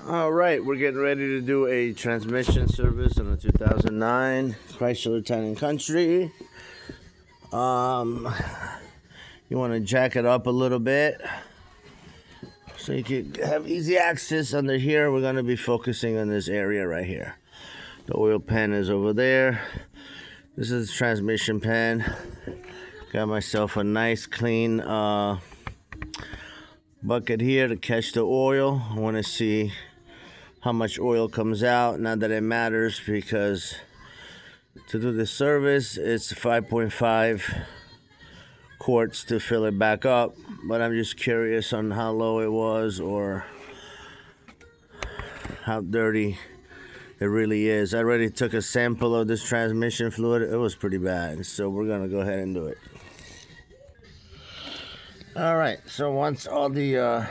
All right, we're getting ready to do a transmission service on a 2009 Chrysler Town and Country. You want to jack it up a little bit so you can have easy access under here. We're going to be focusing on this area right here. The oil pan is over there. This is the transmission pan. Got myself a nice clean bucket here to catch the oil. I want to see how much oil comes out. Not that it matters, because to do the service it's 5.5 quarts to fill it back up, but I'm just curious on how low it was or how dirty it really is. I already took a sample of this transmission fluid. It was pretty bad, so we're gonna go ahead and do it. All right, so once all the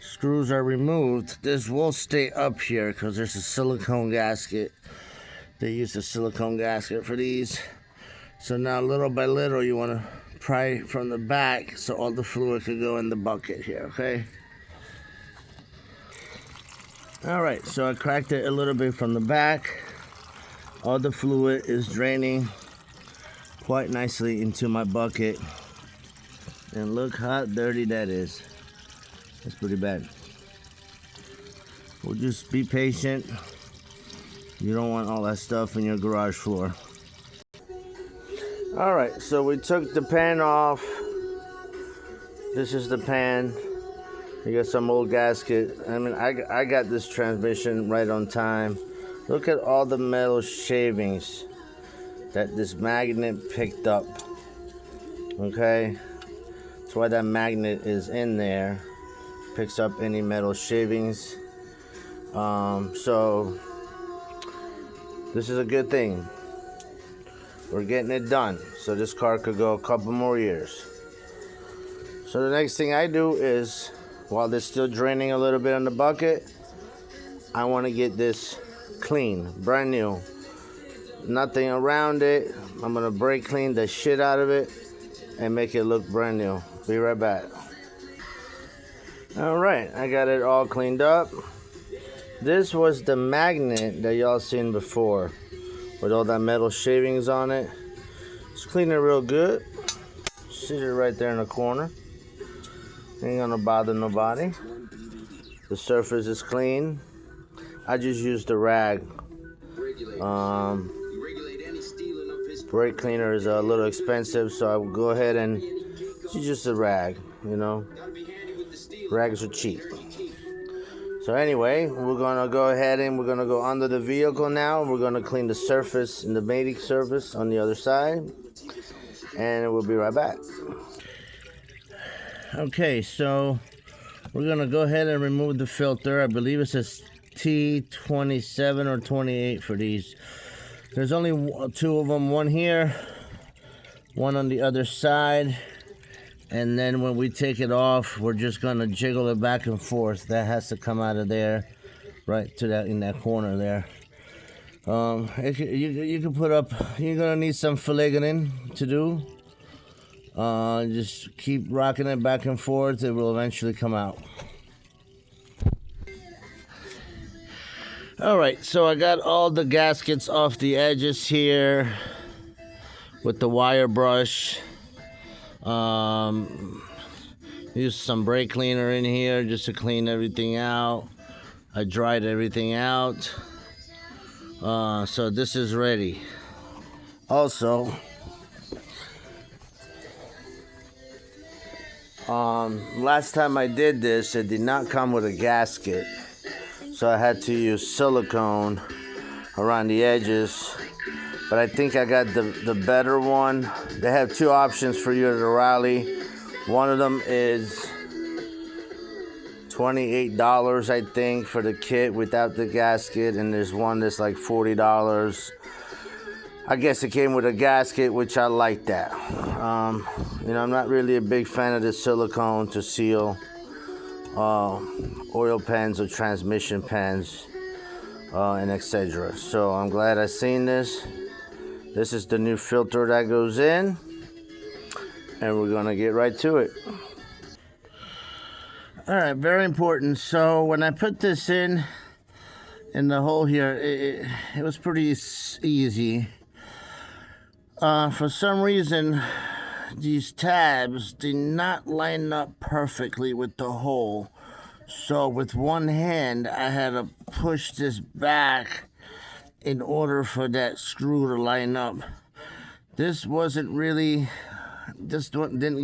screws are removed, this will stay up here because there's a silicone gasket. They use a silicone gasket for these. So now little by little you want to pry from the back so all the fluid could go in the bucket here, okay? All right, so I cracked it a little bit from the back. All the fluid is draining quite nicely into my bucket. And look how dirty that is. That's pretty bad. We'll just be patient. You don't want all that stuff in your garage floor. All right, so we took the pan off. This is the pan. You got some old gasket. I mean, I got this transmission right on time. Look at all the metal shavings that this magnet picked up. Okay, that's why that magnet is in there. Picks up any metal shavings. So this is a good thing. We're getting it done, so this car could go a couple more years. So the next thing I do is, while they're still draining a little bit on the bucket, I want to get this clean, brand new. Nothing around it. I'm gonna brake clean the shit out of it and make it look brand new. Be right back. All right, I got it all cleaned up. This was the magnet that y'all seen before with all that metal shavings on it. Just clean it real good. Sit it right there in the corner. Ain't gonna bother nobody. The surface is clean. I just used the rag. Brake cleaner is a little expensive, so I will go ahead and it's just a rag, you know. Rags are cheap. So anyway, we're gonna go ahead and we're gonna go under the vehicle now. We're gonna clean the surface and the mating surface on the other side, and we'll be right back. Okay, so we're gonna go ahead and remove the filter. I believe it says T27 or 28 for these. There's only two of them, one here, one on the other side. And then when we take it off, we're just gonna jiggle it back and forth. That has to come out of there, right to that in that corner there. You can put up. You're gonna need some filigrening to do. Just keep rocking it back and forth. It will eventually come out. All right, so I got all the gaskets off the edges here with the wire brush. Use some brake cleaner in here just to clean everything out. I dried everything out. So this is ready. Also, last time I did this, it did not come with a gasket, so I had to use silicone around the edges. But I think I got the better one. They have two options for you at O'Reilly. One of them is $28, I think, for the kit without the gasket, and there's one that's like $40. I guess it came with a gasket, which I like that. You know, I'm not really a big fan of the silicone to seal oil pans or transmission pans and etc. So I'm glad I seen this. This is the new filter that goes in, and we're gonna get right to it. All right, very important. So when I put this in the hole here, it was pretty easy. For some reason, these tabs did not line up perfectly with the hole. So with one hand, I had to push this back in order for that screw to line up. This didn't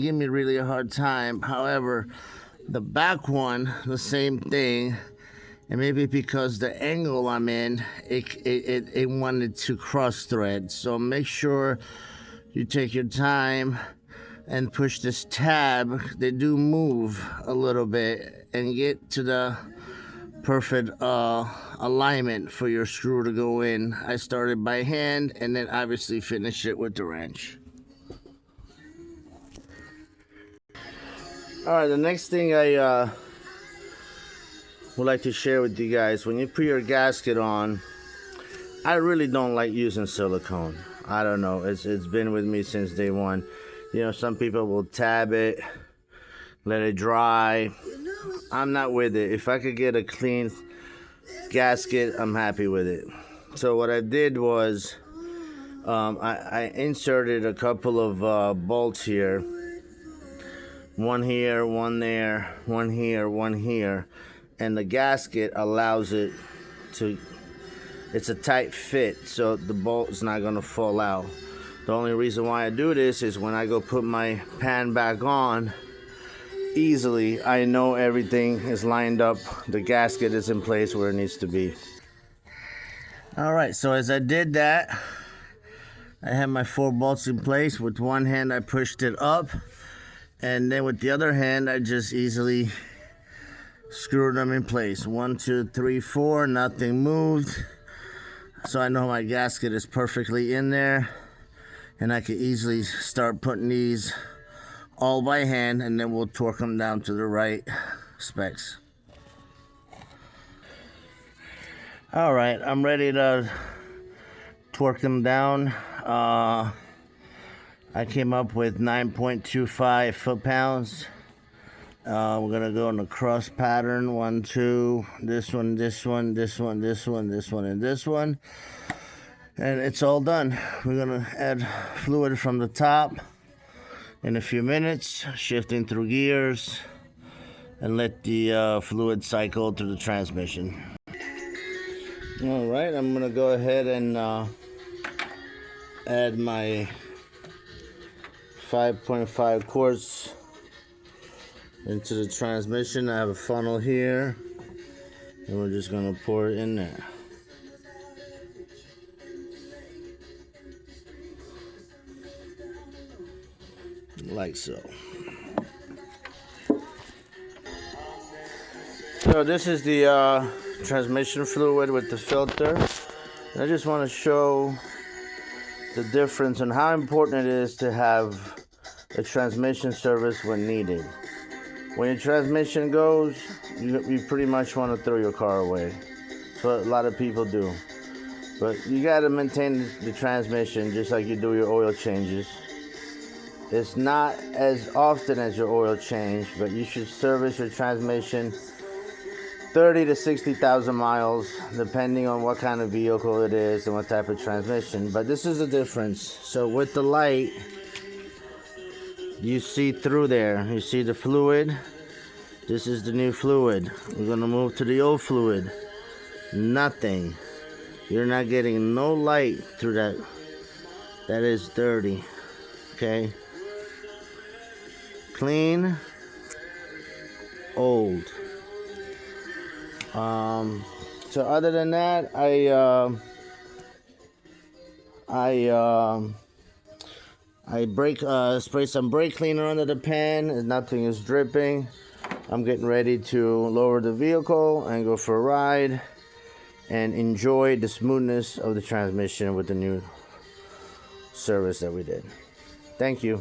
give me really a hard time. However, the back one, the same thing. And maybe because the angle I'm in, it wanted to cross thread. So make sure you take your time and push this tab. They do move a little bit and get to the perfect alignment for your screw to go in. I started by hand and then obviously finished it with the wrench. All right, the next thing I would like to share with you guys, when you put your gasket on, I really don't like using silicone. I don't know, it's been with me since day one. You know, some people will tab it, let it dry. I'm not with it. If I could get a clean gasket, I'm happy with it. So what I did was I inserted a couple of bolts here. One here, one there, one here, one here. And the gasket allows it to, it's a tight fit, so the bolt is not gonna fall out. The only reason why I do this is when I go put my pan back on, easily, I know everything is lined up. The gasket is in place where it needs to be. All right, so as I did that, I have my 4 bolts in place. With one hand, I pushed it up, and then with the other hand, I just easily screwed them in place. 1, 2, 3, 4, nothing moved. So I know my gasket is perfectly in there, and I can easily start putting these all by hand, and then we'll torque them down to the right specs. All right, I'm ready to torque them down. I came up with 9.25 foot-pounds. We're gonna go in the cross pattern. 1, 2, this one, this one, this one, this one, this one, and this one. And it's all done. We're gonna add fluid from the top in a few minutes, shifting through gears, and let the fluid cycle through the transmission. All right, I'm gonna go ahead and add my 5.5 quarts into the transmission. I have a funnel here, and we're just gonna pour it in there. Like so. So this is the transmission fluid with the filter. And I just want to show the difference and how important it is to have a transmission service when needed. When your transmission goes, you pretty much want to throw your car away. That's what a lot of people do. But you got to maintain the transmission just like you do your oil changes. It's not as often as your oil change, but you should service your transmission 30 to 60,000 miles, depending on what kind of vehicle it is and what type of transmission. But this is the difference. So with the light, you see through there. You see the fluid. This is the new fluid. We're gonna move to the old fluid. Nothing. You're not getting no light through that. That is dirty. Okay. Clean. Old. So other than that, I spray some brake cleaner under the pan, and nothing is dripping. I'm getting ready to lower the vehicle and go for a ride and enjoy the smoothness of the transmission with the new service that we did. Thank you.